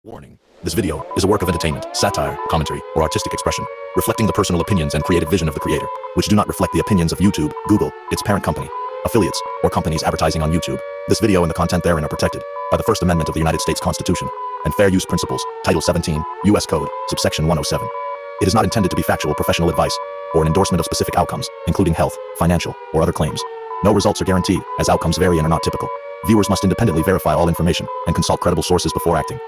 Warning. This video is a work of entertainment, satire, commentary, or artistic expression, reflecting the personal opinions and creative vision of the creator, which do not reflect the opinions of YouTube, Google, its parent company, affiliates, or companies advertising on YouTube. This video and the content therein are protected by the First Amendment of the United States Constitution and Fair Use Principles, Title 17, U.S. Code, subsection 107. It is not intended to be factual professional advice or an endorsement of specific outcomes, including health, financial, or other claims. No results are guaranteed, as outcomes vary and are not typical. Viewers must independently verify all information and consult credible sources before acting.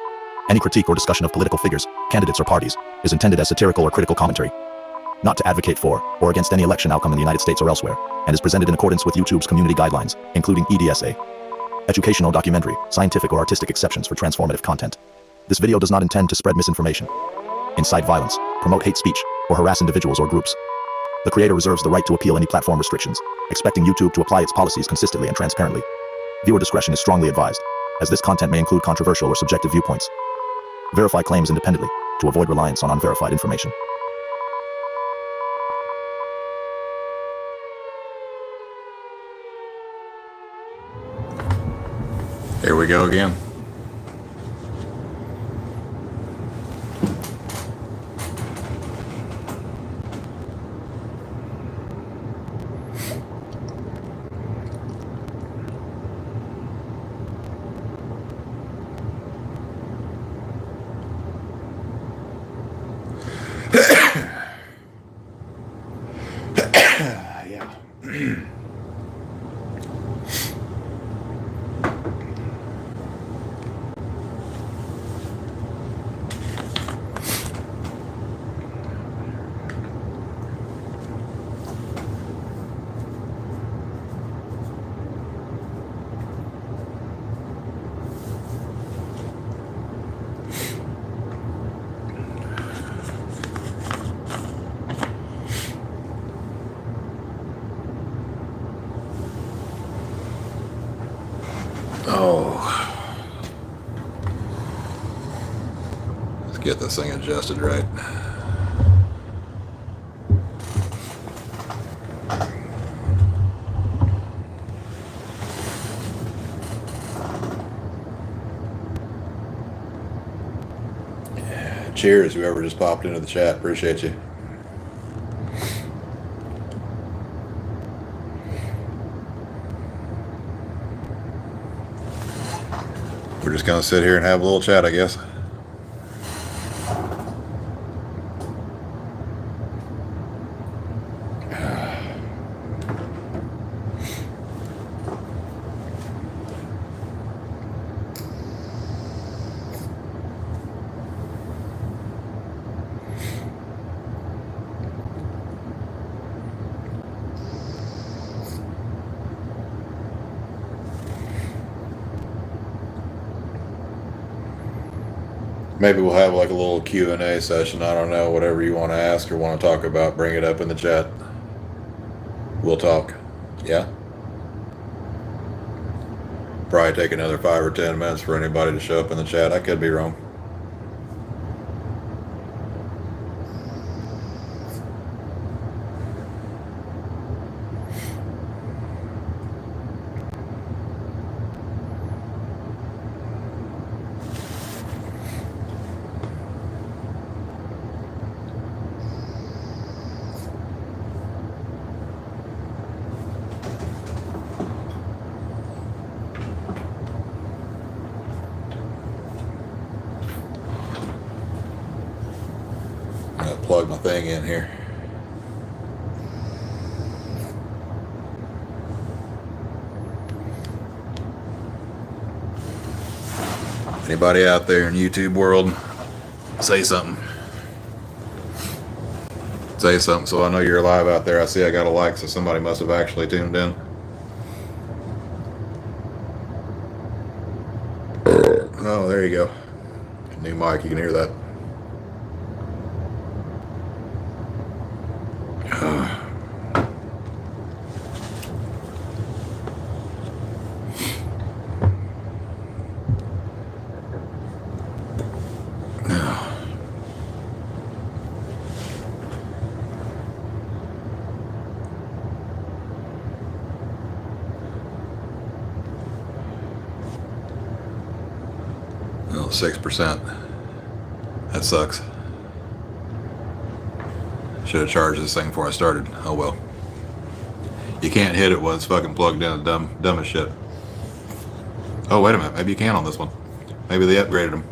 Any critique or discussion of political figures, candidates, or parties is intended as satirical or critical commentary, not to advocate for or against any election outcome in the United States or elsewhere, and is presented in accordance with YouTube's community guidelines, including EDSA. Educational, documentary, scientific, or artistic exceptions for transformative content. This video does not intend to spread misinformation, incite violence, promote hate speech, or harass individuals or groups. The creator reserves the right to appeal any platform restrictions, expecting YouTube to apply its policies consistently and transparently. Viewer discretion is strongly advised, as this content may include controversial or subjective viewpoints. Verify claims independently to avoid reliance on unverified information. Here we go again. Yeah. Oh, let's get this thing adjusted right. Cheers, whoever just popped into the chat. Appreciate you. We're just going to sit here and have a little chat, I guess. Maybe we'll have like a little Q&A session. I don't know, whatever you want to ask or want to talk about, bring it up in the chat. We'll talk. Yeah? Probably take another 5 or 10 minutes for anybody to show up in the chat. I could be wrong. Plug my thing in here. Anybody out there in YouTube world, say something. Say something so I know you're alive out there. I see I got a like, so somebody must have actually tuned in. Oh, there you go. New mic, you can hear that. Well, 6%. That sucks. Should have charged this thing before I started. Oh well. You can't hit it when it's fucking plugged in. Dumb as shit. Oh, wait a minute. Maybe you can on this one. Maybe they upgraded them.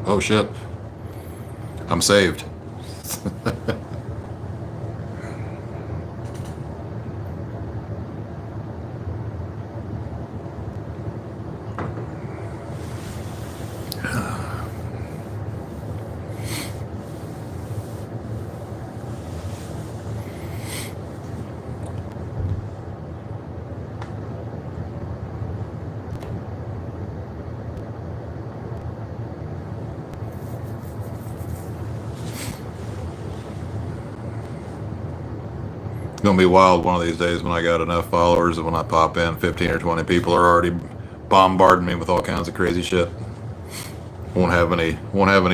Oh shit. I'm saved. It's gonna be wild one of these days when I got enough followers, and when I pop in, 15 or 20 people are already bombarding me with all kinds of crazy shit. Won't have any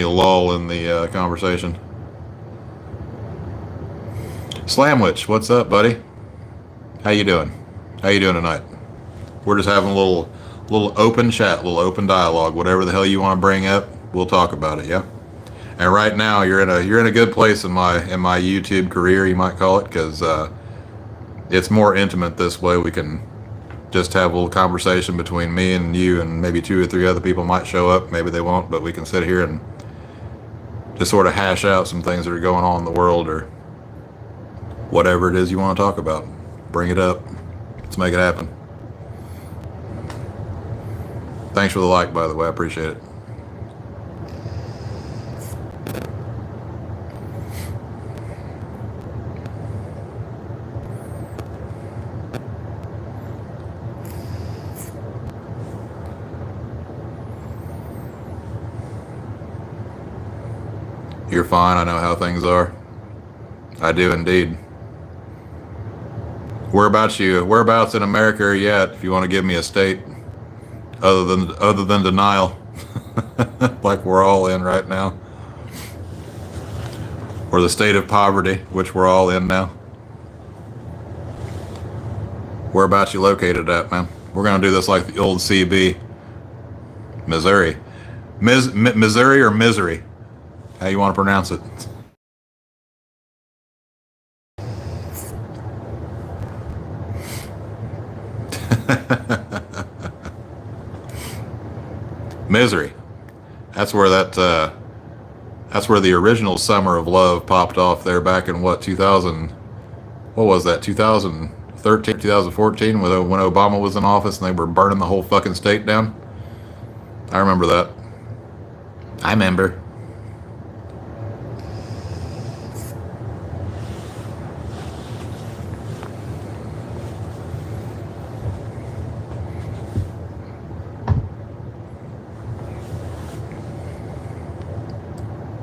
lull in the conversation. Slamwich, what's up, buddy? How you doing? How you doing tonight? We're just having a little open chat, little open dialogue. Whatever the hell you want to bring up, we'll talk about it. Yeah. And right now, you're in a good place in my YouTube career, you might call it, because it's more intimate this way. We can just have a little conversation between me and you, and maybe 2 or 3 other people might show up. Maybe they won't, but we can sit here and just sort of hash out some things that are going on in the world, or whatever it is you want to talk about. Bring it up. Let's make it happen. Thanks for the like, by the way. I appreciate it. You're fine. I know how things are. I do indeed. Whereabouts in America are you at, if you want to give me a state other than denial, like we're all in right now, or the state of poverty, which we're all in now? Whereabouts you located at, man? We're gonna do this like the old CB. Missouri. Missouri or misery? How you want to pronounce it? Misery. That's where that's where the original Summer of Love popped off there back in what, 2000? What was that? 2013, 2014, when Obama was in office and they were burning the whole fucking state down. I remember that. I remember.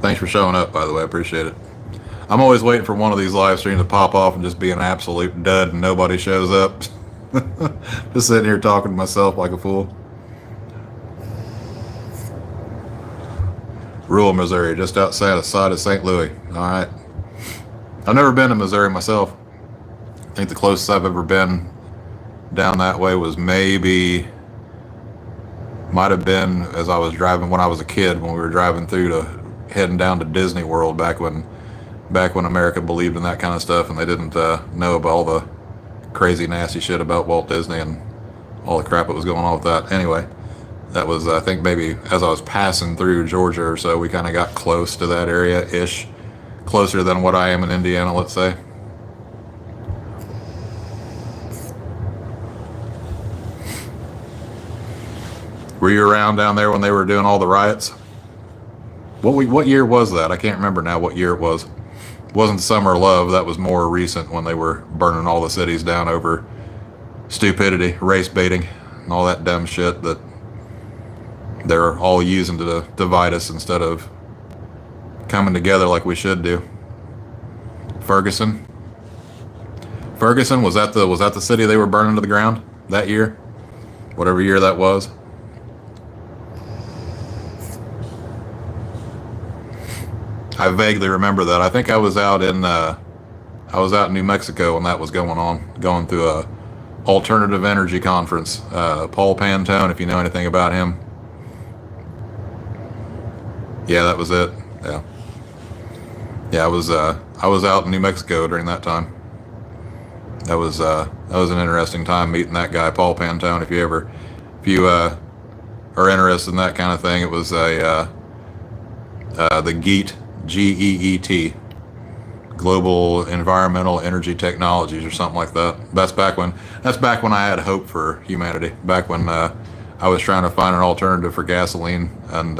Thanks for showing up, by the way. I appreciate it. I'm always waiting for one of these live streams to pop off and just be an absolute dud and nobody shows up. Just sitting here talking to myself like a fool. Rural Missouri, just outside of St. Louis. All right. I've never been to Missouri myself. I think the closest I've ever been down that way was might have been as I was driving when I was a kid, when we were driving through heading down to Disney World back when America believed in that kind of stuff, and they didn't know about all the crazy nasty shit about Walt Disney and all the crap that was going on with that. Anyway, that was, I think, maybe as I was passing through Georgia or so, we kind of got close to that area-ish, closer than what I am in Indiana, let's say. Were you around down there when they were doing all the riots? What year was that? I can't remember now what year it was. It wasn't Summer of Love. That was more recent, when they were burning all the cities down over stupidity, race baiting, and all that dumb shit that they're all using to divide us instead of coming together like we should do. Ferguson, was that the city they were burning to the ground that year? Whatever year that was. I vaguely remember that. I think I was out in New Mexico when that was going on, going through a alternative energy conference. Paul Pantone, if you know anything about him. Yeah, that was it. Yeah. Yeah, I was out in New Mexico during that time. That was an interesting time meeting that guy, Paul Pantone. If you are interested in that kind of thing, it was the GEET, GEET, Global Environmental Energy Technologies or something like that. That's back when I had hope for humanity. Back when I was trying to find an alternative for gasoline, and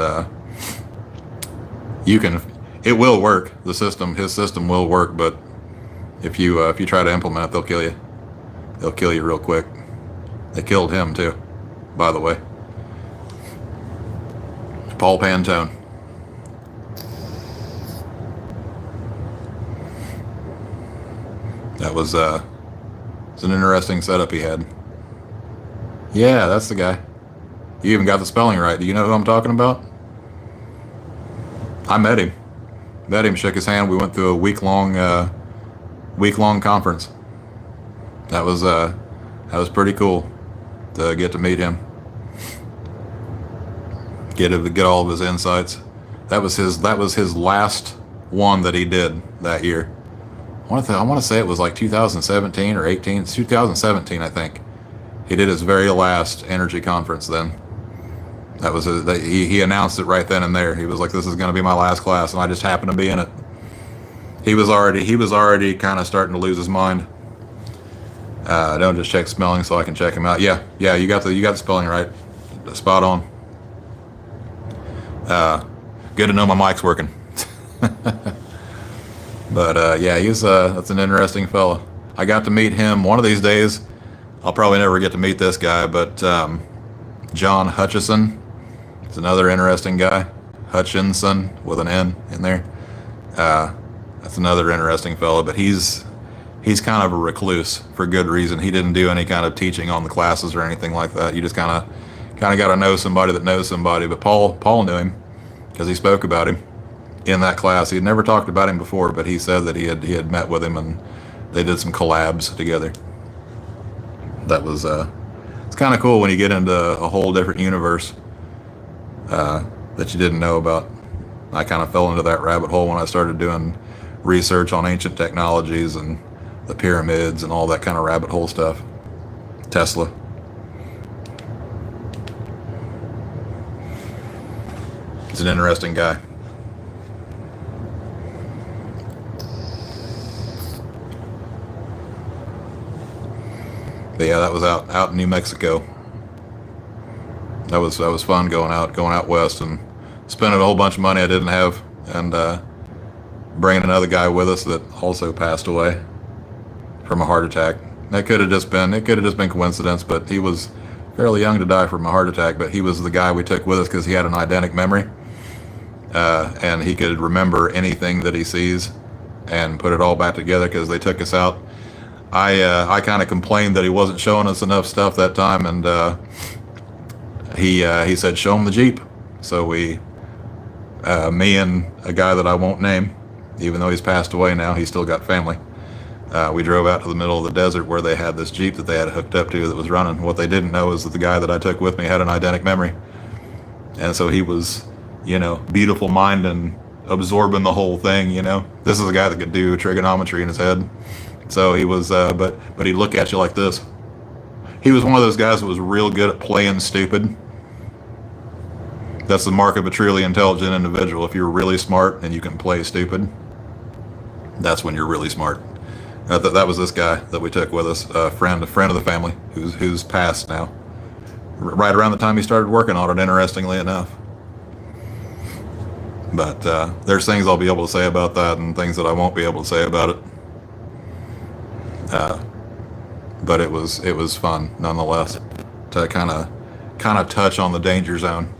it will work. His system will work, but if you try to implement it, they'll kill you. They'll kill you real quick. They killed him too, by the way. Paul Pantone. That was it's an interesting setup he had. Yeah, that's the guy. You even got the spelling right. Do you know who I'm talking about? I met him. Shook his hand. We went through a week-long conference. That was pretty cool to get to meet him. Get all of his insights. That was his last one that he did that year. I want to say it was like 2017 or 18. It's 2017, I think. He did his very last energy conference then. That was he announced it right then and there. He was like, "This is going to be my last class," and I just happened to be in it. He was already kind of starting to lose his mind. Don't just check spelling so I can check him out. Yeah, you got the spelling right, spot on. Good to know my mic's working. But yeah, that's an interesting fella. I got to meet him one of these days. I'll probably never get to meet this guy, but John Hutchison is another interesting guy. Hutchinson with an N in there. That's another interesting fella, but he's kind of a recluse for good reason. He didn't do any kind of teaching on the classes or anything like that. You just kind of got to know somebody that knows somebody. But Paul knew him because he spoke about him in that class. He had never talked about him before, but he said that he had met with him and they did some collabs together. That was it's kind of cool when you get into a whole different universe that you didn't know about. I kind of fell into that rabbit hole when I started doing research on ancient technologies and the pyramids and all that kind of rabbit hole stuff. Tesla. He's an interesting guy. But yeah, that was out in New Mexico. That was fun going out west and spending a whole bunch of money I didn't have, and bringing another guy with us that also passed away from a heart attack. It could have just been coincidence, but he was fairly young to die from a heart attack. But he was the guy we took with us because he had an eidetic memory, and he could remember anything that he sees and put it all back together because they took us out. I kind of complained that he wasn't showing us enough stuff that time, and he said, "Show him the Jeep." So me and a guy that I won't name, even though he's passed away now, he's still got family. We drove out to the middle of the desert where they had this Jeep that they had hooked up to that was running. What they didn't know is that the guy that I took with me had an eidetic memory, and so he was, beautiful mind and absorbing the whole thing. This is a guy that could do trigonometry in his head. So he was, but he'd look at you like this. He was one of those guys that was real good at playing stupid. That's the mark of a truly intelligent individual. If you're really smart and you can play stupid, that's when you're really smart. That was this guy that we took with us, a friend of the family, who's passed now. Right around the time he started working on it, interestingly enough. But there's things I'll be able to say about that and things that I won't be able to say about it. But it was fun nonetheless to kind of touch on the danger zone.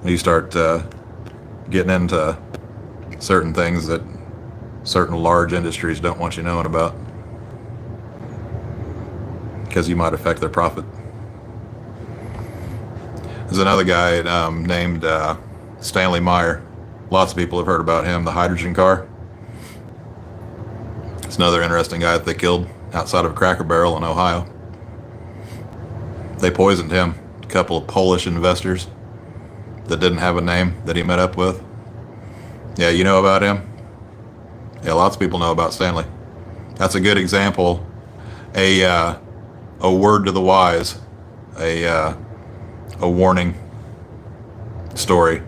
You start getting into certain things that certain large industries don't want you knowing about because you might affect their profit. There's another guy named Stanley Meyer. Lots of people have heard about him, the hydrogen car. It's another interesting guy that they killed outside of Cracker Barrel in Ohio. They poisoned him. A couple of Polish investors that didn't have a name that he met up with. Yeah, you know about him? Yeah, lots of people know about Stanley. That's a good example. A word to the wise, a warning story.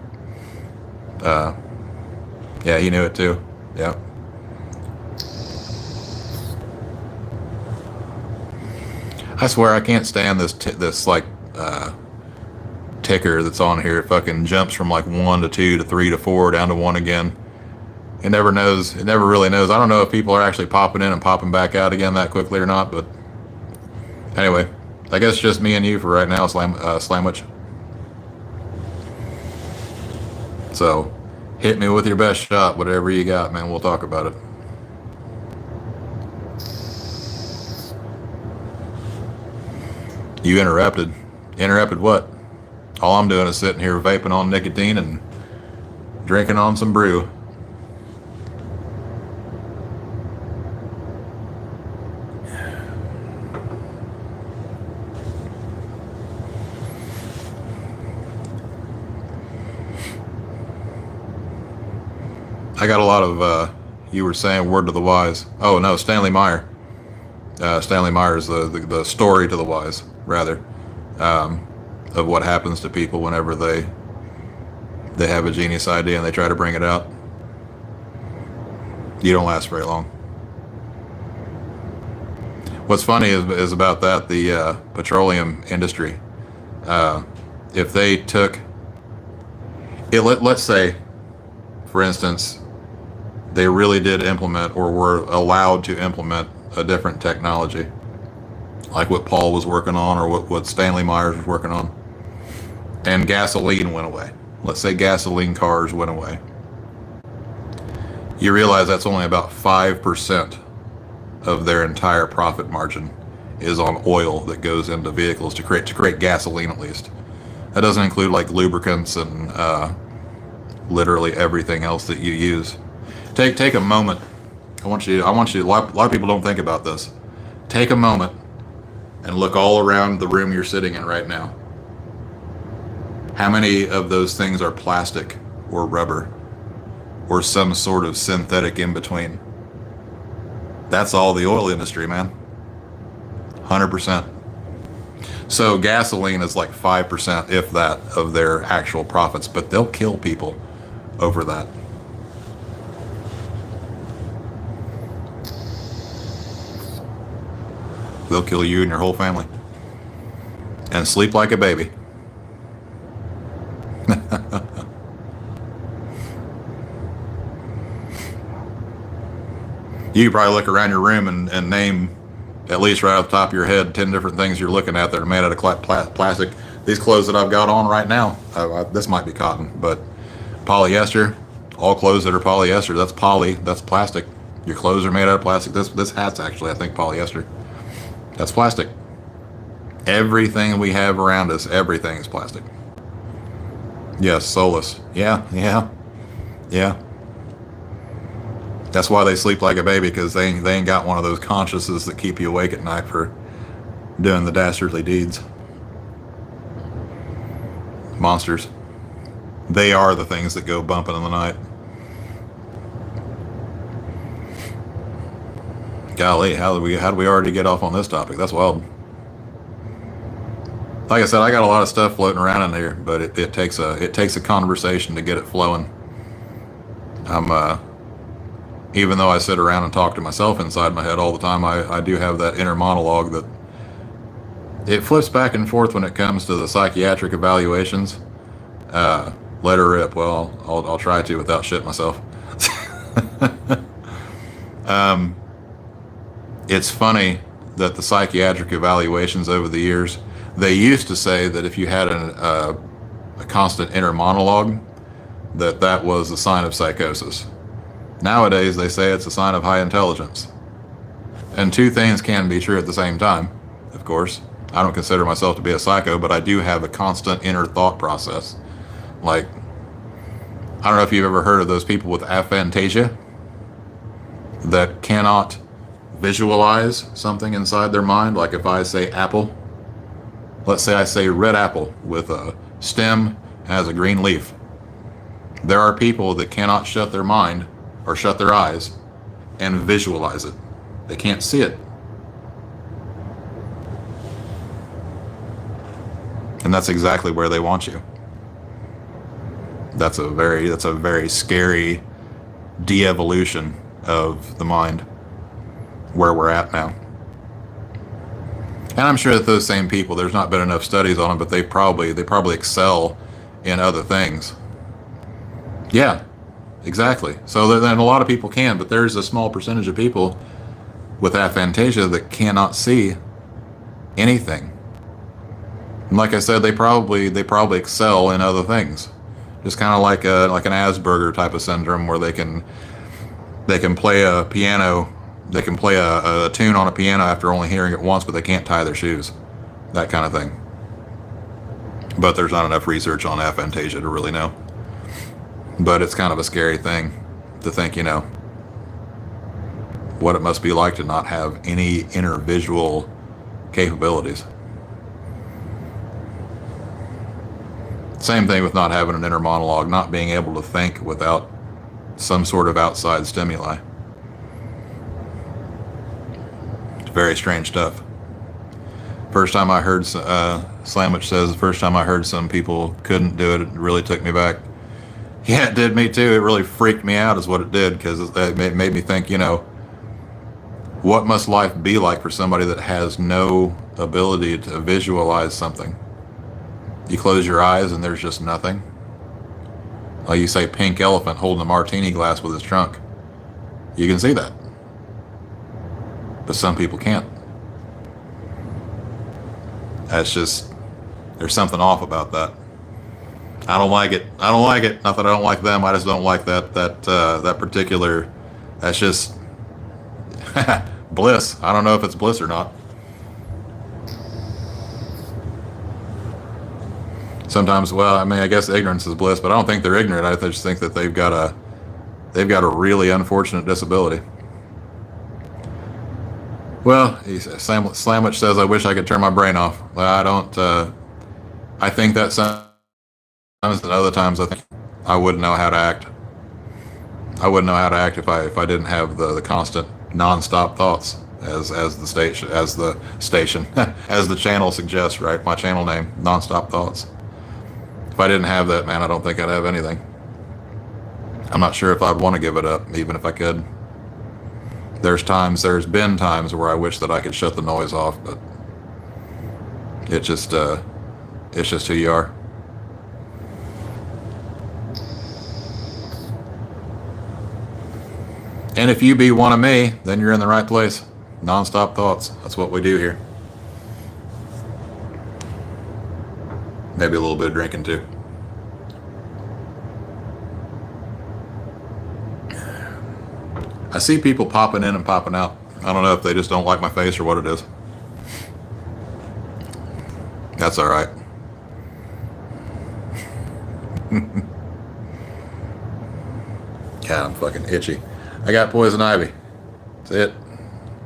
Yeah, he knew it too. Yeah. I swear I can't stand this like ticker that's on here. It fucking jumps from like 1 to 2 to 3 to 4 down to 1 again. It never knows. It never really knows. I don't know if people are actually popping in and popping back out again that quickly or not. But anyway, I guess just me and you for right now, Slamwich. So hit me with your best shot, whatever you got, man. We'll talk about it. You interrupted. Interrupted what? All I'm doing is sitting here vaping on nicotine and drinking on some brew. I got a lot of, you were saying word to the wise. Oh, no, Stanley Meyer. Stanley Meyer is the story to the wise, rather, of what happens to people whenever they have a genius idea and they try to bring it out. You don't last very long. What's funny is about that, the petroleum industry. If they took it, let's say, for instance, they really did implement or were allowed to implement a different technology, like what Paul was working on or what Stanley Myers was working on, and gasoline went away. Let's say gasoline cars went away. You realize that's only about 5% of their entire profit margin is on oil that goes into vehicles to create gasoline, at least. That doesn't include like lubricants and literally everything else that you use. Take a moment. I want you. A lot of people don't think about this. Take a moment and look all around the room you're sitting in right now. How many of those things are plastic or rubber or some sort of synthetic in between? That's all the oil industry, man. 100%. So gasoline is like 5%, if that, of their actual profits, but they'll kill people over that. They'll kill you and your whole family. And sleep like a baby. You could probably look around your room and name, at least right off the top of your head, 10 different things you're looking at that are made out of plastic. These clothes that I've got on right now, this might be cotton, but polyester, all clothes that are polyester, that's poly, that's plastic. Your clothes are made out of plastic. This hat's actually, I think, polyester. That's plastic. Everything we have around us, everything is plastic. Yes, soulless. Yeah. That's why they sleep like a baby, because they ain't got one of those consciences that keep you awake at night for doing the dastardly deeds. Monsters. They are the things that go bumping in the night. Golly, how did we already get off on this topic? That's wild. Like I said, I got a lot of stuff floating around in here, but it takes a conversation to get it flowing. Even though I sit around and talk to myself inside my head all the time, I do have that inner monologue that it flips back and forth when it comes to the psychiatric evaluations. Let her rip. Well, I'll try to without shit myself. It's funny that the psychiatric evaluations over the years, they used to say that if you had a constant inner monologue, that was a sign of psychosis. Nowadays, they say it's a sign of high intelligence. And two things can be true at the same time, of course. I don't consider myself to be a psycho, but I do have a constant inner thought process. Like, I don't know if you've ever heard of those people with aphantasia that cannot visualize something inside their mind. Like if I say apple, let's say I say red apple with a stem and has a green leaf. There are people that cannot shut their mind or shut their eyes and visualize it. They can't see it. And that's exactly where they want you. That's a very scary de-evolution of the mind where we're at now. And I'm sure that those same people, there's not been enough studies on them, but they probably excel in other things. Yeah, exactly. So then a lot of people can, but there's a small percentage of people with aphantasia that cannot see anything. And like I said, they probably excel in other things. Just kind of like an Asperger type of syndrome, where they can play a piano, they can play a tune on a piano after only hearing it once, but they can't tie their shoes. That kind of thing. But there's not enough research on aphantasia to really know. But it's kind of a scary thing to think, what it must be like to not have any inner visual capabilities. Same thing with not having an inner monologue, not being able to think without some sort of outside stimuli. It's very strange stuff. First time I heard, Slamwich says, the first time I heard some people couldn't do it, it really took me back. Yeah, it did me too. It really freaked me out is what it did, because it made me think, what must life be like for somebody that has no ability to visualize something? You close your eyes and there's just nothing. Like you say, pink elephant holding a martini glass with his trunk. You can see that. But some people can't. That's just, there's something off about that. I don't like it. I don't like it. Not that I don't like them. I just don't like that particular, that's just bliss. I don't know if it's bliss or not. Sometimes, well, I guess ignorance is bliss, but I don't think they're ignorant. I just think that they've got a really unfortunate disability. Well, Slamwich says, I wish I could turn my brain off. Well, I don't, I think that sometimes, and other times I think I wouldn't know how to act. I wouldn't know how to act if I didn't have the constant non-stop thoughts, as the station as the channel suggests, right? My channel name, Non-Stop Thoughts. If I didn't have that, man, I don't think I'd have anything. I'm not sure if I'd want to give it up, even if I could. There's been times where I wish that I could shut the noise off, but it's just who you are. And if you be one of me, then you're in the right place. Non-stop thoughts. That's what we do here. Maybe a little bit of drinking too. I see people popping in and popping out. I don't know if they just don't like my face or what it is. That's all right. God, I'm fucking itchy. I got poison ivy. That's it.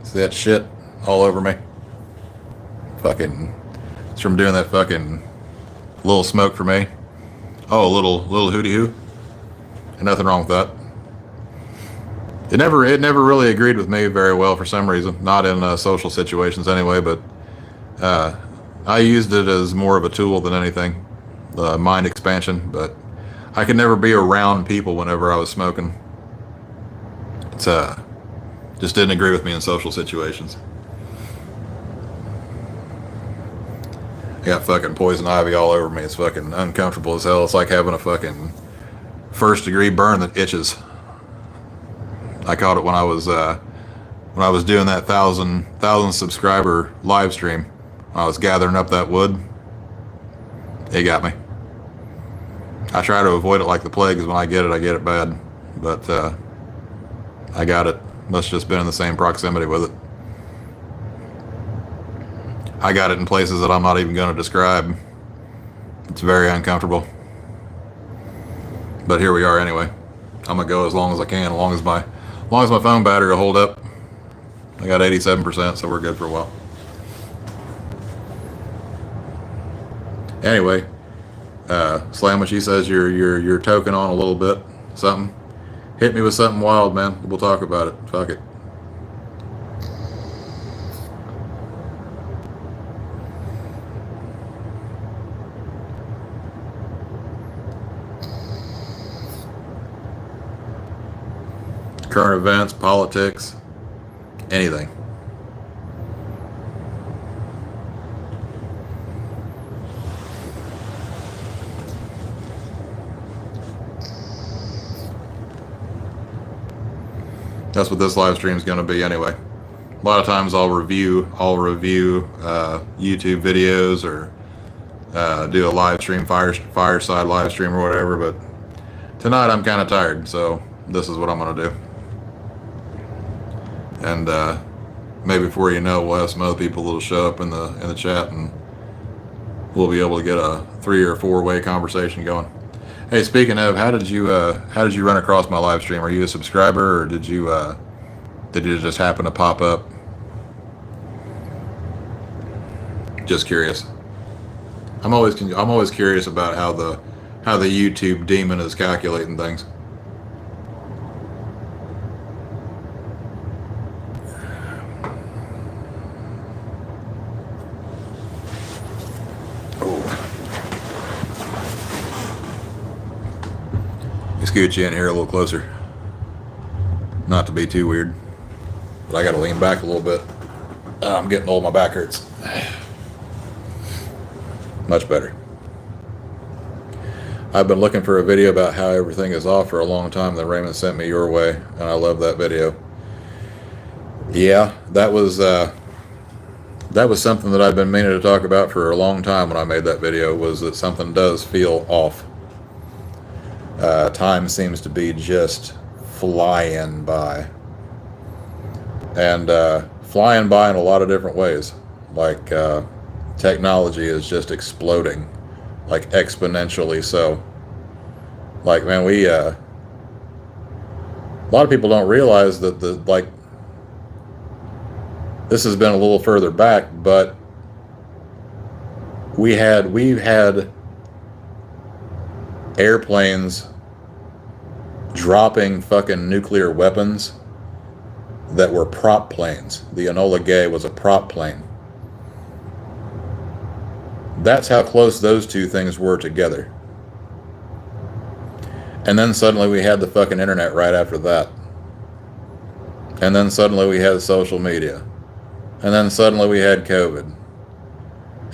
See that shit all over me? Fucking, it's from doing that fucking little smoke for me. Oh, a little hootie hoo. And nothing wrong with that. It never really agreed with me very well for some reason. Not in social situations anyway, but I used it as more of a tool than anything. Mind expansion, but I could never be around people whenever I was smoking. It's just didn't agree with me in social situations. I got fucking poison ivy all over me. It's fucking uncomfortable as hell. It's like having a fucking first-degree burn that itches. I caught it when I was doing that 1,000 subscriber live stream. I was gathering up that wood. It got me. I try to avoid it like the plague, because when I get it bad. But I got it. Must just been in the same proximity with it. I got it in places that I'm not even going to describe. It's very uncomfortable. But here we are anyway. I'm gonna go as long as I can, as long as my phone battery will hold up. I got 87%, so we're good for a while. Slamwich, he says you're token on a little bit. Something. Hit me with something wild, man. We'll talk about it. Fuck it. Current events, politics, anything. That's what this live stream is going to be anyway. A lot of times I'll review YouTube videos or do a live stream, fireside live stream or whatever, but tonight I'm kind of tired, so this is what I'm going to do. And maybe before you know, we'll have some other people that'll show up in the chat, and we'll be able to get a 3 or 4 way conversation going. Hey, speaking of, how did you run across my live stream? Are you a subscriber, or did you just happen to pop up? Just curious. I'm always curious about how the YouTube demon is calculating things. Scoot you in here a little closer. Not to be too weird, but I gotta lean back a little bit. I'm getting old, my back hurts. Much better. I've been looking for a video about how everything is off for a long time that Raymond sent me your way, and I love that video. Yeah, that was something that I've been meaning to talk about for a long time when I made that video, was that something does feel off. Time seems to be just flying by. And flying by in a lot of different ways. Like technology is just exploding. Like exponentially so. Like, man, a lot of people don't realize that this has been a little further back, but we've had airplanes dropping fucking nuclear weapons that were prop planes. The Enola Gay was a prop plane. That's how close those two things were together. And then suddenly we had the fucking internet right after that. And then suddenly we had social media. And then suddenly we had COVID.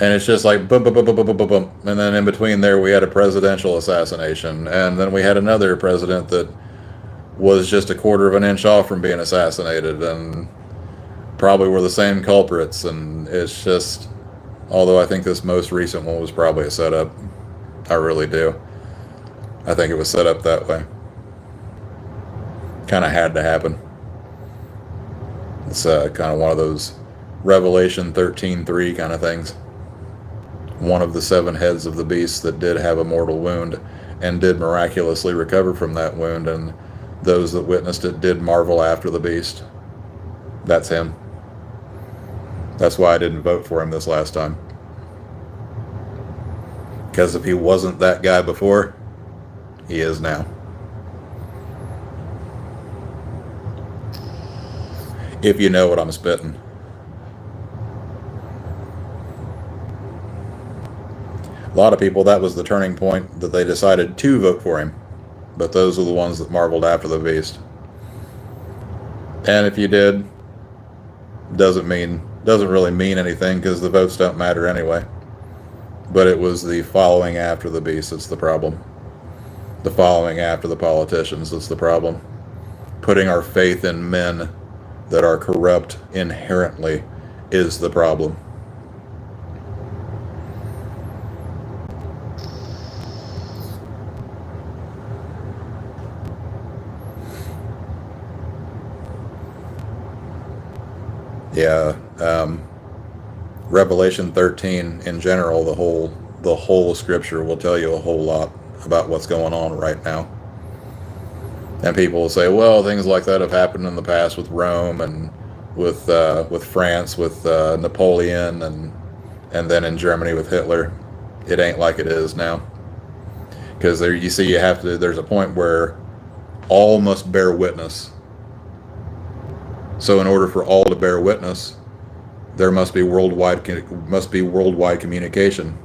And it's just like boom, boom, boom, boom, boom, boom, boom, boom. And then in between there, we had a presidential assassination. And then we had another president that was just a quarter of an inch off from being assassinated. And probably were the same culprits. And it's just, although I think this most recent one was probably a setup. I really do. I think it was set up that way. Kind of had to happen. It's kind of one of those Revelation 13:3 kind of things. One of the 7 heads of the beast that did have a mortal wound and did miraculously recover from that wound, and those that witnessed it did marvel after the beast. That's him. That's why I didn't vote for him this last time. Because if he wasn't that guy before, he is now. If you know what I'm spitting. A lot of people, that was the turning point that they decided to vote for him. But those are the ones that marveled after the beast. And if you did, doesn't really mean anything, because the votes don't matter anyway. But it was the following after the beast that's the problem. The following after the politicians that's the problem. Putting our faith in men that are corrupt inherently is the problem. Yeah, Revelation 13 in general, the whole scripture will tell you a whole lot about what's going on right now. And people will say, well, things like that have happened in the past with Rome and with France, with Napoleon, and then in Germany with Hitler. It ain't like it is now. Because there, you see, there's a point where all must bear witness. So in order for all to bear witness, there must be worldwide communication.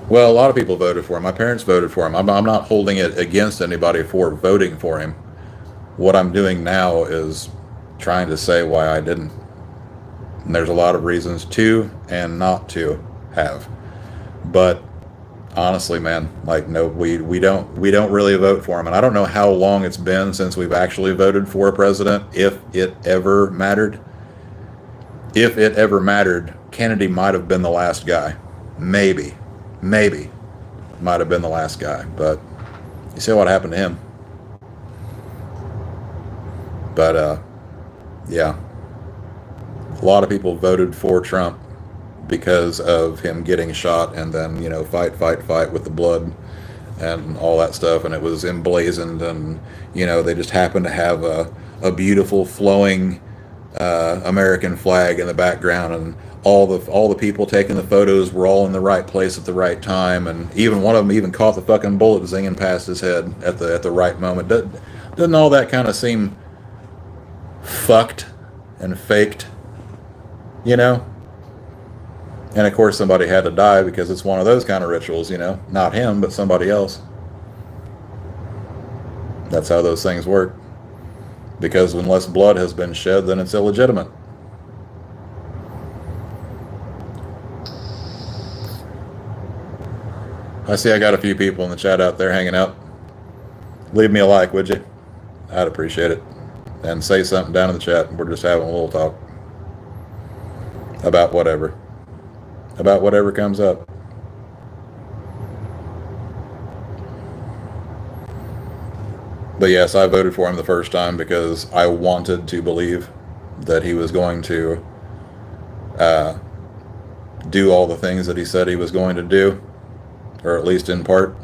Well, a lot of people voted for him. My parents voted for him. I'm not holding it against anybody for voting for him. What I'm doing now is trying to say why I didn't. And there's a lot of reasons to and not to have. But honestly, man, like, no, we don't really vote for him. And I don't know how long it's been since we've actually voted for a president, if it ever mattered. If it ever mattered, Kennedy might have been the last guy. Maybe might have been the last guy. But you see what happened to him. But yeah, a lot of people voted for Trump because of him getting shot, and then, you know, fight with the blood and all that stuff, and it was emblazoned, and, you know, they just happened to have a beautiful flowing American flag in the background, and all the people taking the photos were all in the right place at the right time, and even one of them even caught the fucking bullet zinging past his head at the right moment. Doesn't all that kind of seem fucked and faked, you know? And of course somebody had to die because it's one of those kind of rituals, you know, not him, but somebody else. That's how those things work. Because unless blood has been shed, then it's illegitimate. I see I got a few people in the chat out there hanging out. Leave me a like, would you? I'd appreciate it. And say something down in the chat. We're just having a little talk about whatever. About whatever comes up. But yes, I voted for him the first time because I wanted to believe that he was going to do all the things that he said he was going to do, or at least in part.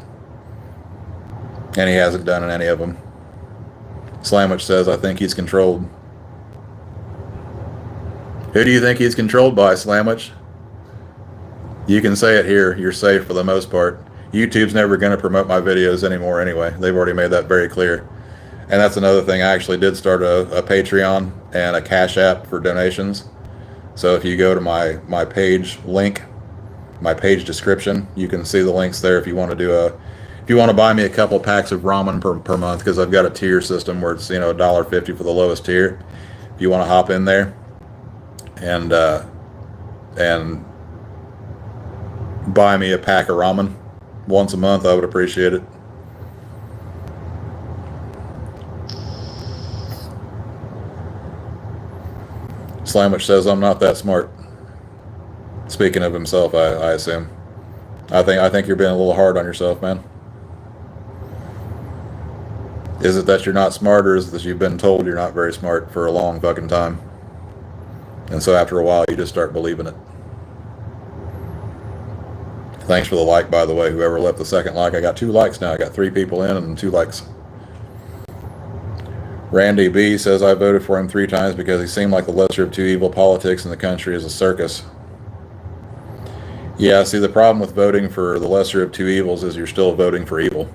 And he hasn't done any of them. Slamwich says, I think he's controlled. Who do you think he's controlled by, Slamwich? You can say it here. You're safe for the most part. YouTube's never going to promote my videos anymore anyway. They've already made that very clear. And that's another thing. I actually did start a Patreon and a Cash App for donations. So if you go to my page link, my page description, you can see the links there if you want to do if you want to buy me a couple packs of ramen per month, because I've got a tier system where it's, you know, $1.50 for the lowest tier. If you want to hop in there and buy me a pack of ramen once a month, I would appreciate it. Slamwich says I'm not that smart. Speaking of himself, I assume. I think you're being a little hard on yourself, man. Is it that you're not smart, or is it that you've been told you're not very smart for a long fucking time? And so after a while, you just start believing it. Thanks for the like, by the way, whoever left the second like. I got 2 likes now. I got 3 people in and 2 likes. Randy B says, I voted for him 3 times because he seemed like the lesser of 2 evil. Politics in the country is a circus. Yeah, see, the problem with voting for the lesser of 2 evils is you're still voting for evil.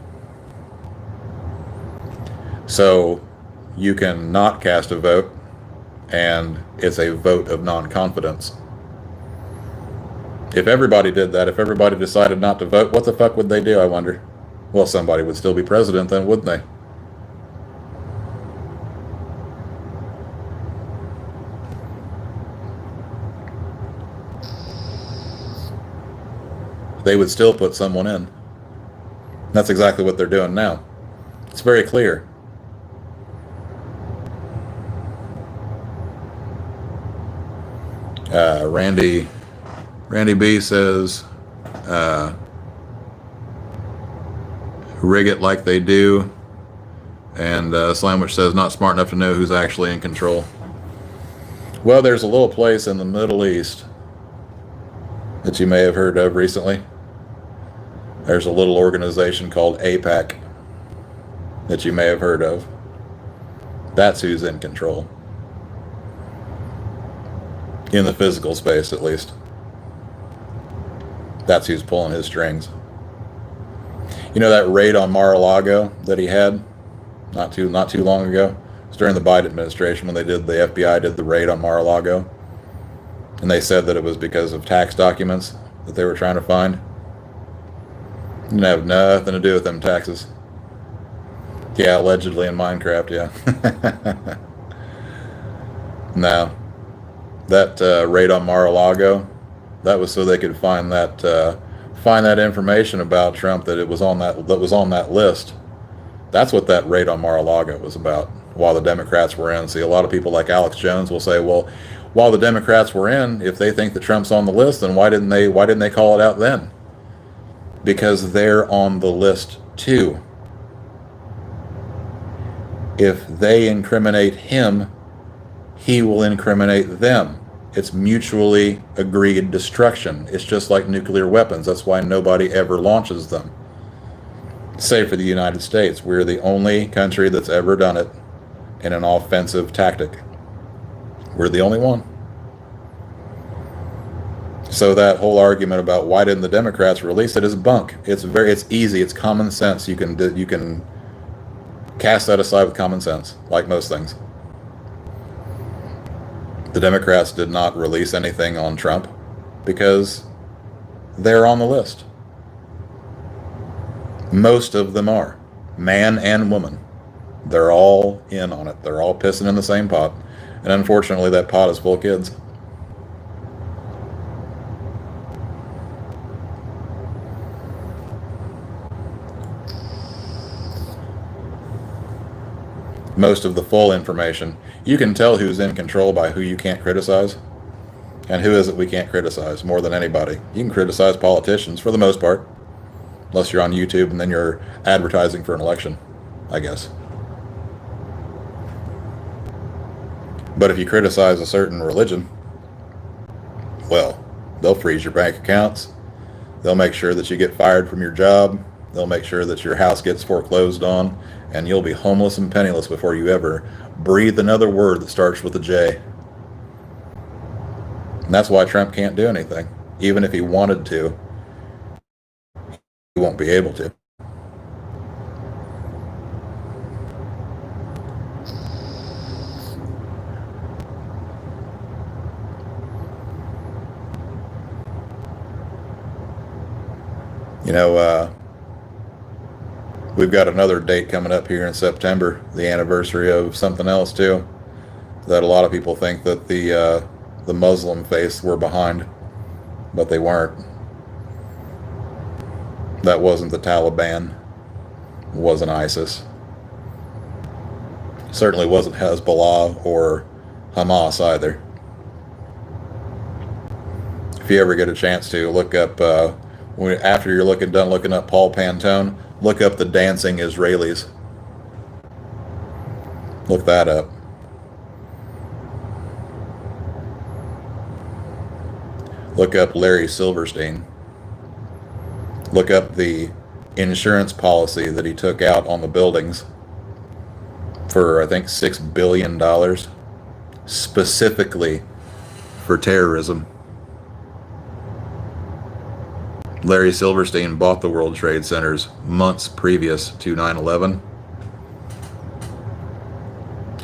So you can not cast a vote, and it's a vote of non-confidence. If everybody did that, if everybody decided not to vote, what the fuck would they do, I wonder? Well, somebody would still be president then, wouldn't they? They would still put someone in. That's exactly what they're doing now. It's very clear. Randy B says, rig it like they do. And Slamwich says, not smart enough to know who's actually in control. Well, there's a little place in the Middle East that you may have heard of recently. There's a little organization called AIPAC that you may have heard of. That's who's in control. In the physical space, at least. That's who's pulling his strings. You know that raid on Mar-a-Lago that he had not too long ago? It was during the Biden administration when the FBI did the raid on Mar-a-Lago, and they said that it was because of tax documents that they were trying to find. Didn't have nothing to do with them taxes. Yeah, allegedly in Minecraft, yeah. No, that raid on Mar-a-Lago, that was so they could find that information about Trump that was on that list. That's what that raid on Mar-a-Lago was about. While the Democrats were in, see, a lot of people like Alex Jones will say, well, while the Democrats were in, if they think that Trump's on the list, then why didn't they call it out then? Because they're on the list too. If they incriminate him, he will incriminate them. It's mutually agreed destruction. It's just like nuclear weapons. That's why nobody ever launches them. Save for the United States. We're the only country that's ever done it in an offensive tactic. We're the only one. So that whole argument about why didn't the Democrats release it is bunk. It's easy. It's common sense. You can cast that aside with common sense, like most things. The Democrats did not release anything on Trump because they're on the list. Most of them are, man and woman. They're all in on it. They're all pissing in the same pot. And unfortunately, that pot is full of kids. Most of the full information. You can tell who's in control by who you can't criticize, and who is it we can't criticize more than anybody. You can criticize politicians for the most part, unless you're on YouTube and then you're advertising for an election, I guess. But if you criticize a certain religion, well, they'll freeze your bank accounts. They'll make sure that you get fired from your job. They'll make sure that your house gets foreclosed on, and you'll be homeless and penniless before you ever breathe another word that starts with a J. And that's why Trump can't do anything. Even if he wanted to, he won't be able to. You know, we've got another date coming up here in September, the anniversary of something else too, that a lot of people think that the Muslim faiths were behind, but they weren't. That wasn't the Taliban. It wasn't ISIS. Certainly wasn't Hezbollah or Hamas either. If you ever get a chance to look up, after you're done looking up Paul Pantone, look up the dancing Israelis. Look that up. Look up Larry Silverstein. Look up the insurance policy that he took out on the buildings for, I think, $6 billion, specifically for terrorism. Larry Silverstein bought the World Trade Centers months previous to 9/11.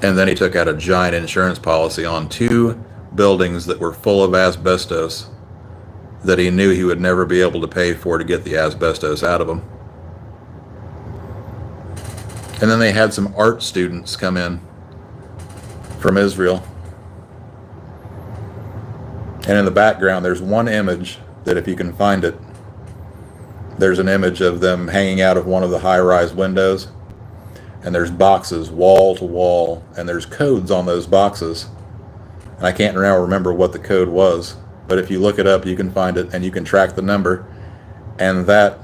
And then he took out a giant insurance policy on 2 buildings that were full of asbestos that he knew he would never be able to pay for to get the asbestos out of them. And then they had some art students come in from Israel. And in the background, there's one image that, if you can find it, there's an image of them hanging out of one of the high-rise windows, and there's boxes wall to wall, and there's codes on those boxes. And I can't now remember what the code was, but if you look it up, you can find it, and you can track the number, and that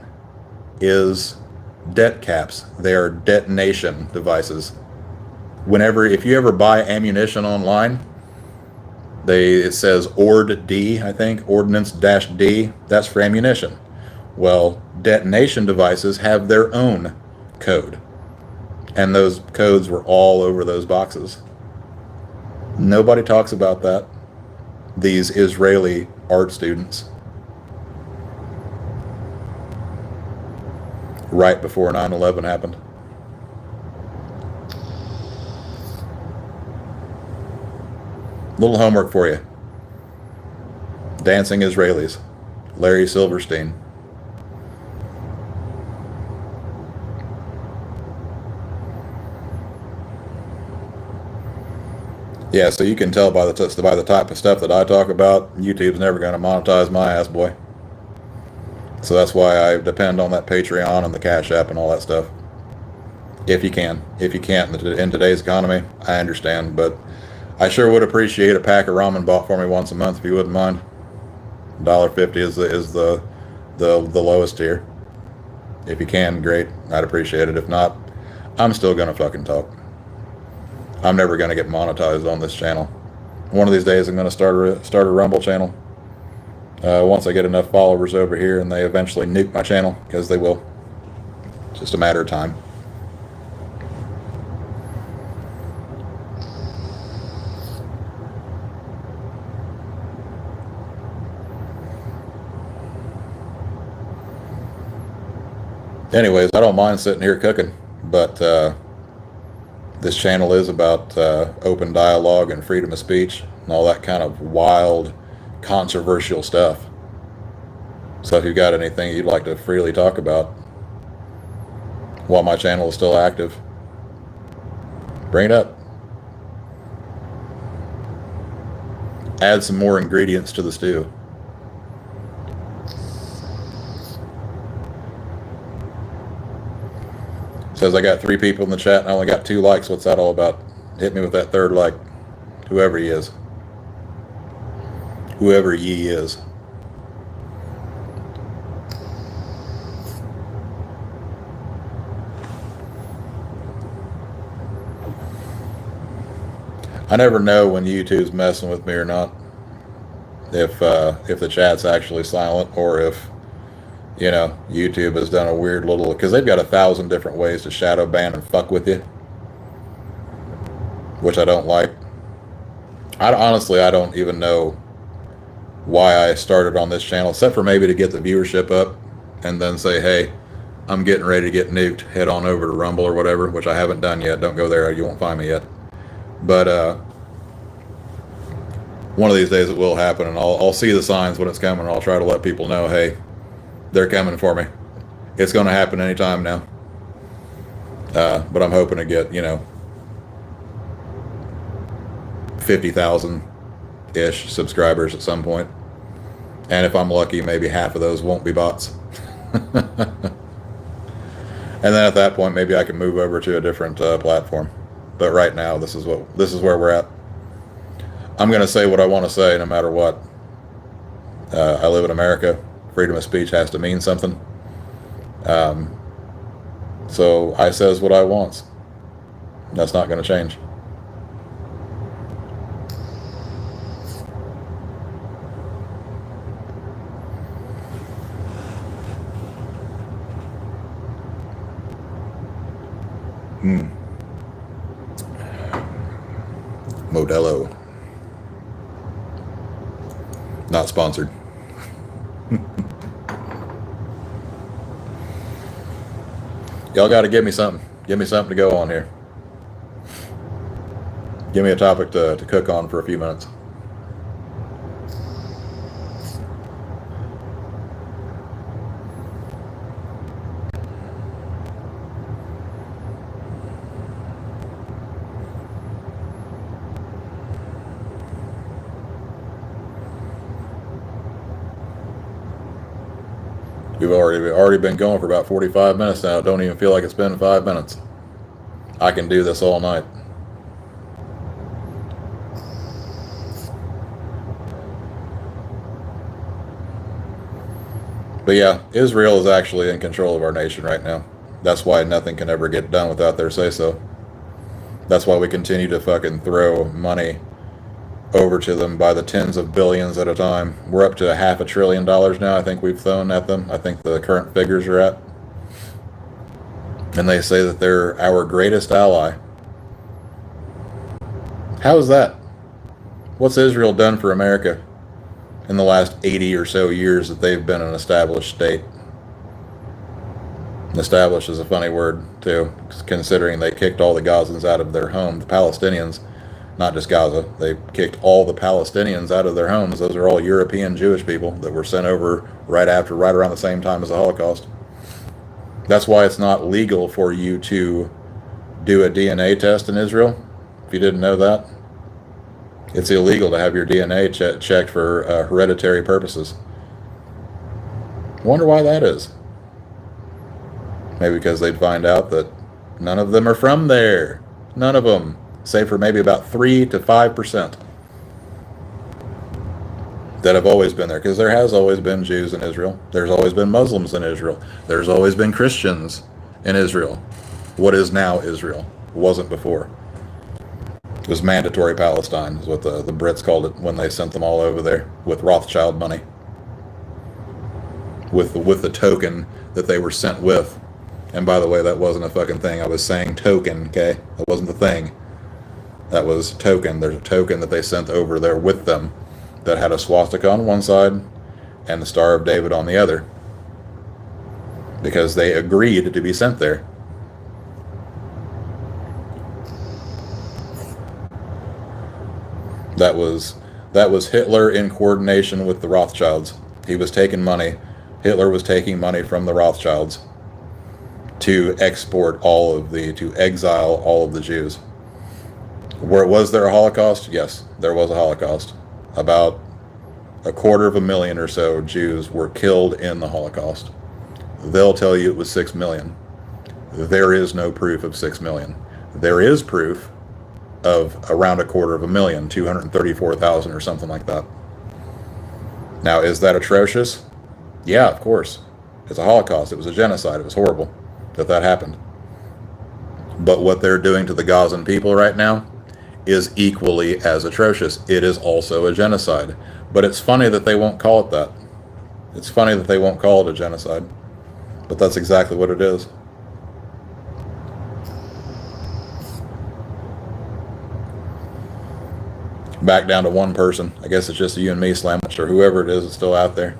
is debt caps. They are detonation devices. If you ever buy ammunition online, it says ORD-D, I think, Ordnance-D, that's for ammunition. Well, detonation devices have their own code, and those codes were all over those boxes. Nobody talks about that. These Israeli art students. right before 9/11 happened. Little homework for you. Dancing Israelis. Larry Silverstein. Yeah, so you can tell by the type of stuff that I talk about, YouTube's never going to monetize my ass, boy. So that's why I depend on that Patreon and the Cash App and all that stuff. If you can. If you can't in today's economy, I understand. But I sure would appreciate a pack of ramen bought for me once a month if you wouldn't mind. $1.50 is the lowest tier. If you can, great. I'd appreciate it. If not, I'm still going to fucking talk. I'm never going to get monetized on this channel. One of these days I'm going to start a Rumble channel. Once I get enough followers over here and they eventually nuke my channel, because they will. It's just a matter of time. Anyways, I don't mind sitting here cooking, but this channel is about open dialogue and freedom of speech and all that kind of wild, controversial stuff. So if you've got anything you'd like to freely talk about while my channel is still active, bring it up. Add some more ingredients to the stew. Says I got 3 people in the chat and I only got 2 likes. What's that all about? Hit me with that 3rd like. Whoever he is. Whoever ye is. I never know when YouTube's messing with me or not. If the chat's actually silent, or if, you know, YouTube has done a weird little, because they've got 1,000 different ways to shadow ban and fuck with you, which I don't like. Honestly, I don't even know why I started on this channel, except for maybe to get the viewership up and then say, hey, I'm getting ready to get nuked. Head on over to Rumble or whatever, which I haven't done yet. Don't go there. You won't find me yet. But one of these days it will happen, and I'll see the signs when it's coming, and I'll try to let people know, hey, they're coming for me. It's going to happen anytime now. But I'm hoping to get, you know, 50,000-ish subscribers at some point. And if I'm lucky, maybe half of those won't be bots. And then at that point, maybe I can move over to a different platform. But right now, this is where we're at. I'm going to say what I want to say no matter what. I live in America. Freedom of speech has to mean something. So I says what I wants. That's not going to change. Modelo. Not sponsored. Y'all got to give me something. Give me something to go on here. Give me a topic to cook on for a few minutes. We've already been going for about 45 minutes now. It don't even feel like it's been 5 minutes. I can do this all night. But yeah, Israel is actually in control of our nation right now. That's why nothing can ever get done without their say-so. That's why we continue to fucking throw money over to them by the tens of billions at a time. We're up to $500 billion now, I think we've thrown at them. I think the current figures are at. And they say that they're our greatest ally. How is that? What's Israel done for America in the last 80 or so years that they've been an established state? Established is a funny word, too, considering they kicked all the Gazans out of their home. The Palestinians, not just Gaza, they kicked all the Palestinians out of their homes. Those are all European Jewish people that were sent over right around the same time as the Holocaust. That's why it's not legal for you to do a DNA test in Israel, if you didn't know that. It's illegal to have your DNA checked for hereditary purposes. Wonder why that is. Maybe because they'd find out that none of them are from there. None of them. Save for maybe about 3 to 5% that have always been there. Because there has always been Jews in Israel. There's always been Muslims in Israel. There's always been Christians in Israel. What is now Israel? Wasn't before. It was mandatory Palestine, is what the Brits called it when they sent them all over there with Rothschild money. With the token that they were sent with. And by the way, that wasn't a fucking thing. I was saying token, okay? That wasn't the thing. That was token. There's a token that they sent over there with them that had a swastika on one side and the Star of David on the other. Because they agreed to be sent there. That was Hitler in coordination with the Rothschilds. He was taking money. Hitler was taking money from the Rothschilds to exile all of the Jews. Was there a Holocaust? Yes, there was a Holocaust. About 250,000 or so Jews were killed in the Holocaust. They'll tell you it was 6 million. There is no proof of 6 million. There is proof of around 250,000, 234,000 or something like that. Now, is that atrocious? Yeah, of course. It's a Holocaust. It was a genocide. It was horrible that happened. But what they're doing to the Gazan people right now is equally as atrocious. It is also a genocide. But it's funny that they won't call it that. It's funny that they won't call it a genocide. But that's exactly what it is. Back down to one person. I guess it's just you and me, Slamwich, or whoever it is that's still out there.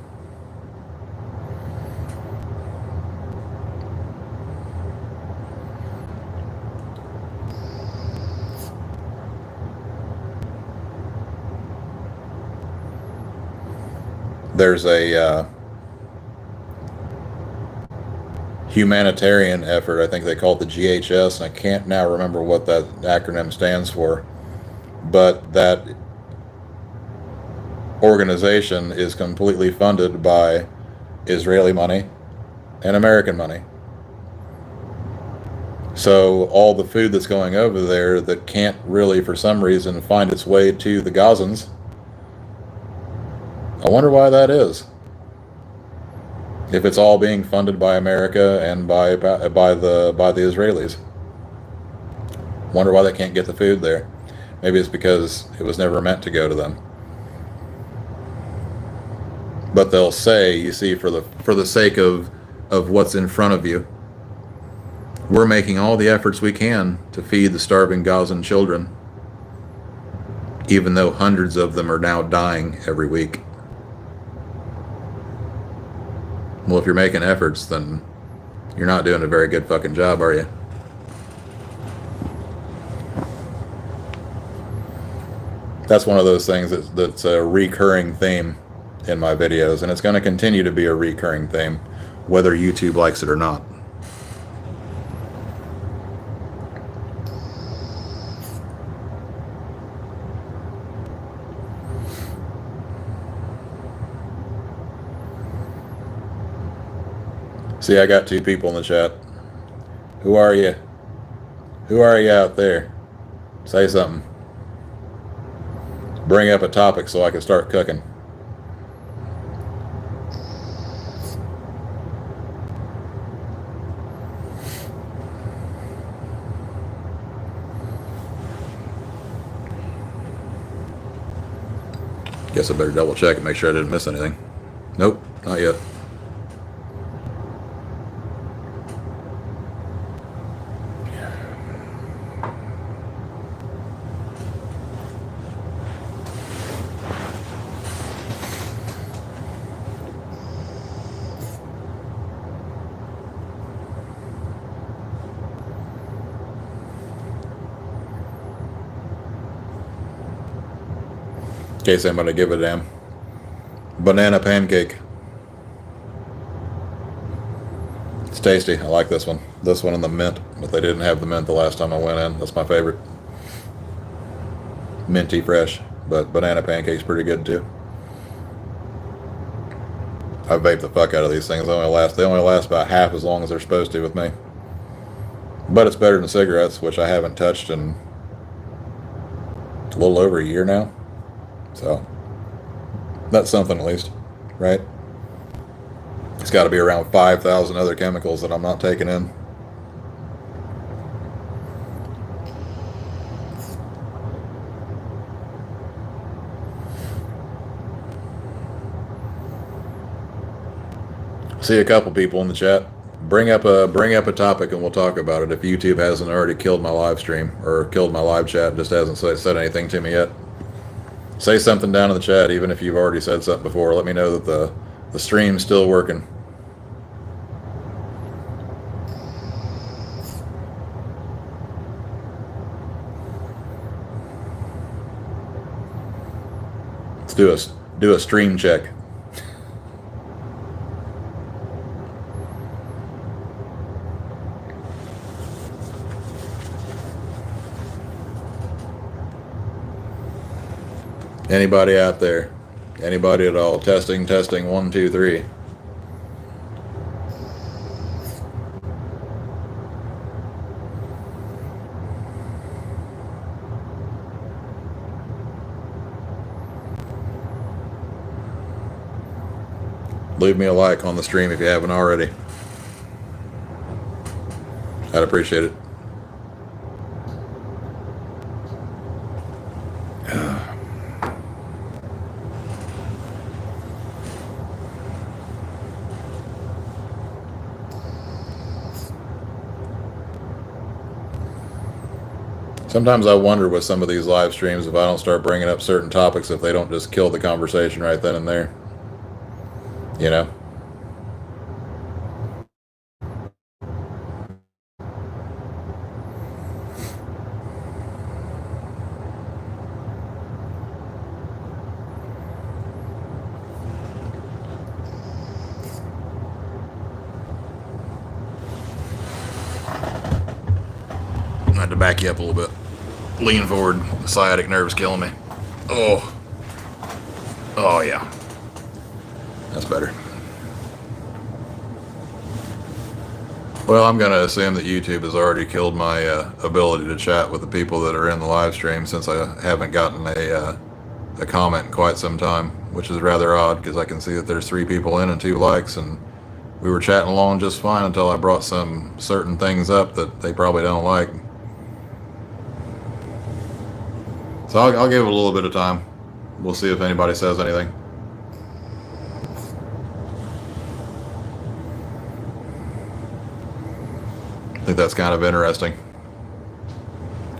There's a humanitarian effort, I think they call it the GHS, and I can't now remember what that acronym stands for, but that organization is completely funded by Israeli money and American money. So all the food that's going over there that can't really, for some reason, find its way to the Gazans, I wonder why that is. If it's all being funded by America and by the Israelis, wonder why they can't get the food there. Maybe it's because it was never meant to go to them. But they'll say, you see, for the sake of what's in front of you, we're making all the efforts we can to feed the starving Gazan children, even though hundreds of them are now dying every week. Well, if you're making efforts, then you're not doing a very good fucking job, are you? That's one of those things that's a recurring theme in my videos, and it's going to continue to be a recurring theme, whether YouTube likes it or not. See, I got 2 people in the chat. Who are you? Who are you out there? Say something. Bring up a topic so I can start cooking. Guess I better double check and make sure I didn't miss anything. Nope, not yet. In case anybody give a damn. Banana pancake. It's tasty. I like this one. This one and the mint, but they didn't have the mint the last time I went in. That's my favorite. Minty fresh, but banana pancake's pretty good too. I vape the fuck out of these things. They only last about half as long as they're supposed to with me. But it's better than cigarettes, which I haven't touched in a little over a year now. So that's something at least, right? It's got to be around 5,000 other chemicals that I'm not taking in. See a couple people in the chat. Bring up a topic and we'll talk about it. If YouTube hasn't already killed my live stream or killed my live chat, just hasn't said anything to me yet. Say something down in the chat, even if you've already said something before. Let me know that the stream's still working. Let's do a stream check. Anybody out there? Anybody at all? Testing, 1, 2, 3. Leave me a like on the stream if you haven't already. I'd appreciate it. Sometimes I wonder with some of these live streams if I don't start bringing up certain topics, if they don't just kill the conversation right then and there. You know? I had to back you up a little bit. Lean forward. The sciatic nerve's killing me. Oh. Oh, yeah. That's better. Well, I'm going to assume that YouTube has already killed my ability to chat with the people that are in the live stream, since I haven't gotten a comment in quite some time, which is rather odd because I can see that there's 3 people in and 2 likes, and we were chatting along just fine until I brought some certain things up that they probably don't like. So I'll give it a little bit of time. We'll see if anybody says anything. I think that's kind of interesting.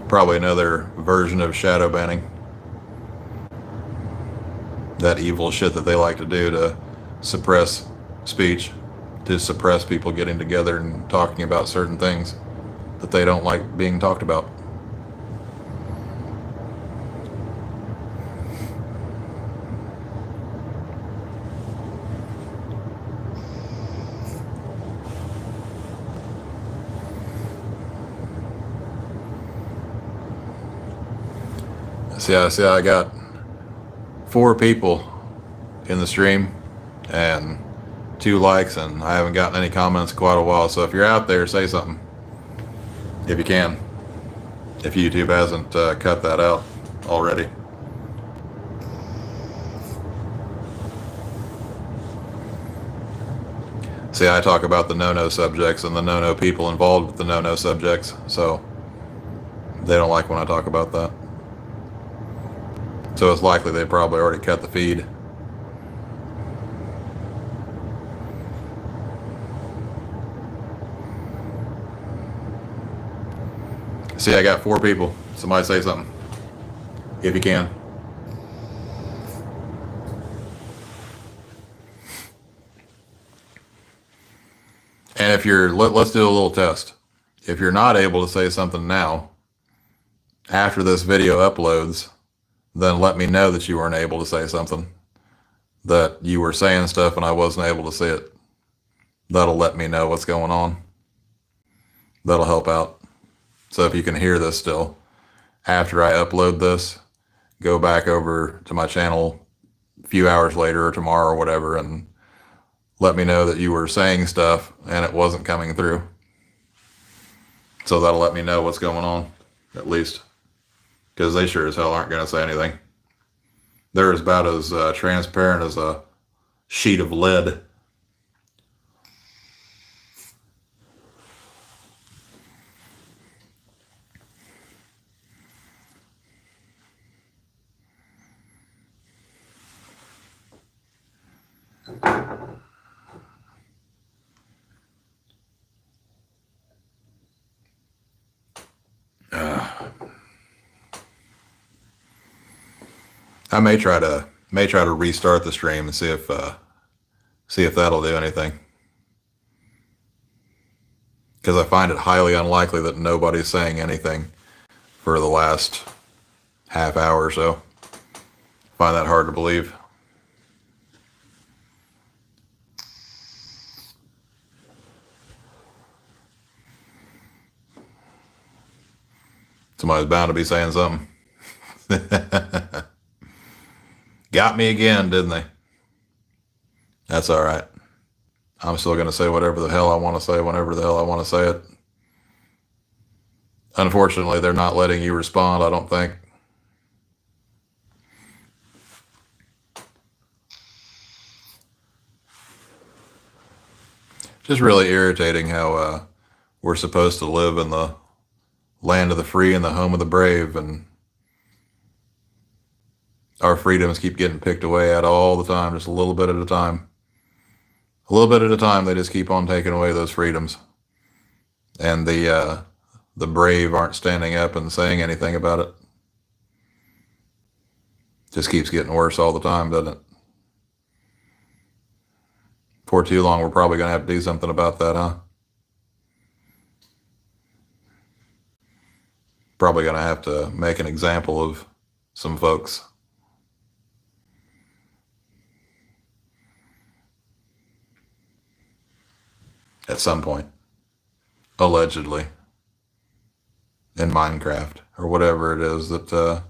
Probably another version of shadow banning. That evil shit that they like to do to suppress speech, to suppress people getting together and talking about certain things that they don't like being talked about. See, I got 4 people in the stream and 2 likes, and I haven't gotten any comments in quite a while. So if you're out there, say something if you can. If YouTube hasn't cut that out already. See, I talk about the no-no subjects and the no-no people involved with the no-no subjects, so they don't like when I talk about that. So it's likely they probably already cut the feed. See, I got 4 people. Somebody say something, if you can. And if you're, let's do a little test. If you're not able to say something now, after this video uploads, then let me know that you weren't able to say something, that you were saying stuff and I wasn't able to see it. That'll let me know what's going on. That'll help out. So if you can hear this still, after I upload this, go back over to my channel a few hours later or tomorrow or whatever and let me know that you were saying stuff and it wasn't coming through. So that'll let me know what's going on, at least. Because they sure as hell aren't going to say anything. They're about as transparent as a sheet of lead. I may try to restart the stream and see if that'll do anything. Because I find it highly unlikely that nobody's saying anything for the last half hour or so. Find that hard to believe. Somebody's bound to be saying something. Got me again, didn't they? That's all right. I'm still going to say whatever the hell I want to say whenever the hell I want to say it. Unfortunately, they're not letting you respond, I don't think. Just really irritating how we're supposed to live in the land of the free and the home of the brave, and our freedoms keep getting picked away at all the time, just a little bit at a time. A little bit at a time, they just keep on taking away those freedoms. And the brave aren't standing up and saying anything about it. Just keeps getting worse all the time, doesn't it? For too long, we're probably going to have to do something about that, huh? Probably going to have to make an example of some folks. At some point, allegedly, in Minecraft or whatever it is that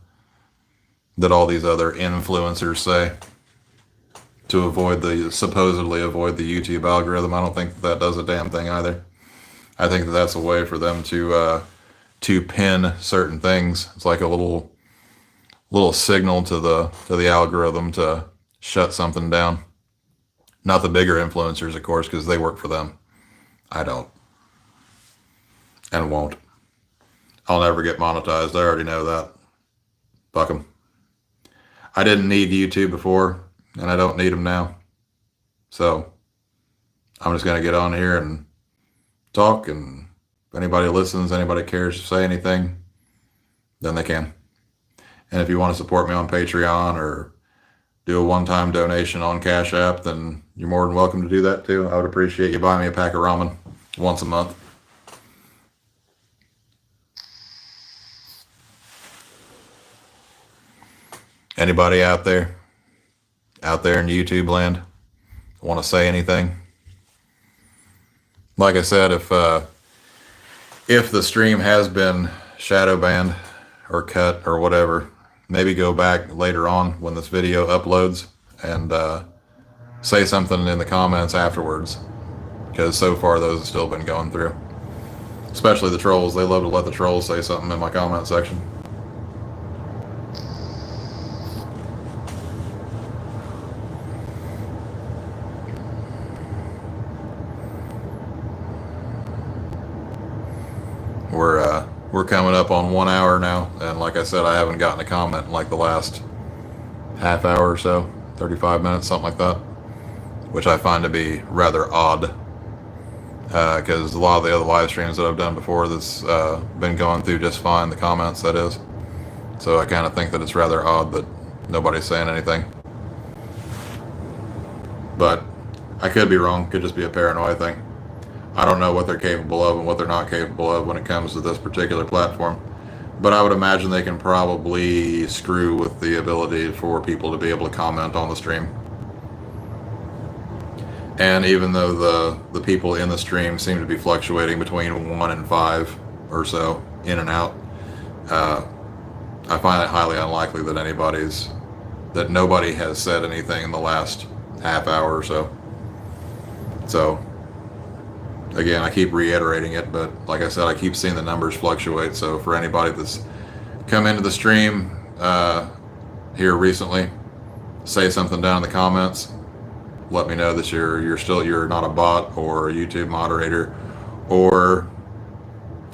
all these other influencers say to supposedly avoid the YouTube algorithm. I don't think that does a damn thing either. I think that that's a way for them to pin certain things. It's like a little signal to the algorithm to shut something down. Not the bigger influencers, of course, because they work for them. I don't. And won't. I'll never get monetized. I already know that. Fuck them. I didn't need YouTube before, and I don't need them now. So I'm just going to get on here and talk, and if anybody listens, anybody cares to say anything, then they can. And if you want to support me on Patreon or do a one-time donation on Cash App, then you're more than welcome to do that too. I would appreciate you buying me a pack of ramen once a month. Anybody out there in YouTube land, want to say anything? Like I said, if the stream has been shadow banned or cut or whatever, maybe go back later on when this video uploads and say something in the comments afterwards, because so far those have still been going through. Especially the trolls. They love to let the trolls say something in my comment section. We're coming up on 1 hour now, and like I said, I haven't gotten a comment in like the last half hour or so, 35 minutes, something like that, which I find to be rather odd, because a lot of the other live streams that I've done before that's been going through just fine, the comments that is. So I kind of think that it's rather odd that nobody's saying anything. But I could be wrong, could just be a paranoia thing. I don't know what they're capable of and what they're not capable of when it comes to this particular platform. But I would imagine they can probably screw with the ability for people to be able to comment on the stream. And even though the people in the stream seem to be fluctuating between 1 and 5 or so, in and out, I find it highly unlikely that nobody has said anything in the last half hour or so. So, again, I keep reiterating it, but like I said, I keep seeing the numbers fluctuate. So for anybody that's come into the stream here recently, say something down in the comments. Let me know that you're not a bot or a YouTube moderator, or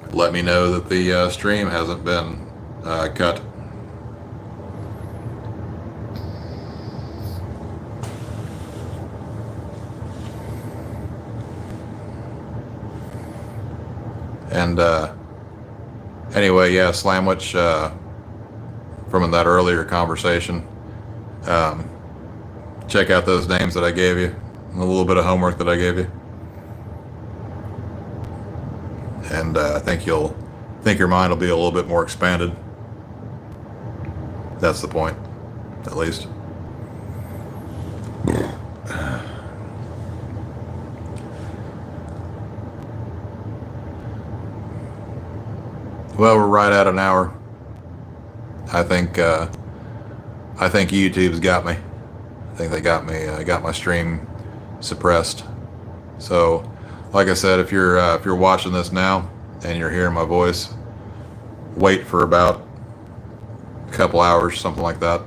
let me know that the stream hasn't been cut. And anyway, yeah, Slamwich, from that earlier conversation, check out those names that I gave you, and a little bit of homework that I gave you, and I think your mind will be a little bit more expanded. That's the point, at least. Well, we're right at an hour. I think YouTube's got me. I think they got me. I got my stream suppressed. So, like I said, if you're watching this now and you're hearing my voice, wait for about a couple hours, something like that,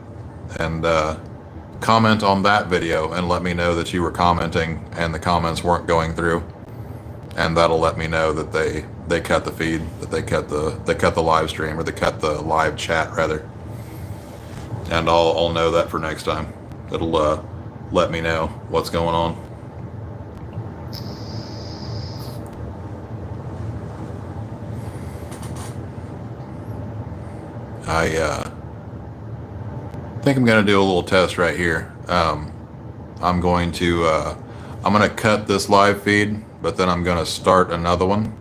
and comment on that video and let me know that you were commenting and the comments weren't going through, and that'll let me know that they cut the feed, that they cut the live stream, or they cut the live chat rather, and I'll know that for next time. It'll let me know what's going on. I think I'm gonna do a little test right here. I'm going to cut this live feed, but then I'm gonna start another one,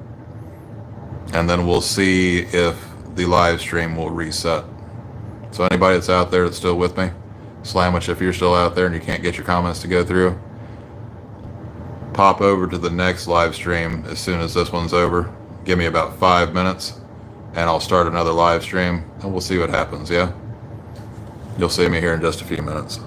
and then we'll see if the live stream will reset. So anybody that's out there that's still with me, Slamwich, if you're still out there and you can't get your comments to go through, pop over to the next live stream as soon as this one's over. Give me about 5 minutes and I'll start another live stream and we'll see what happens, yeah? You'll see me here in just a few minutes.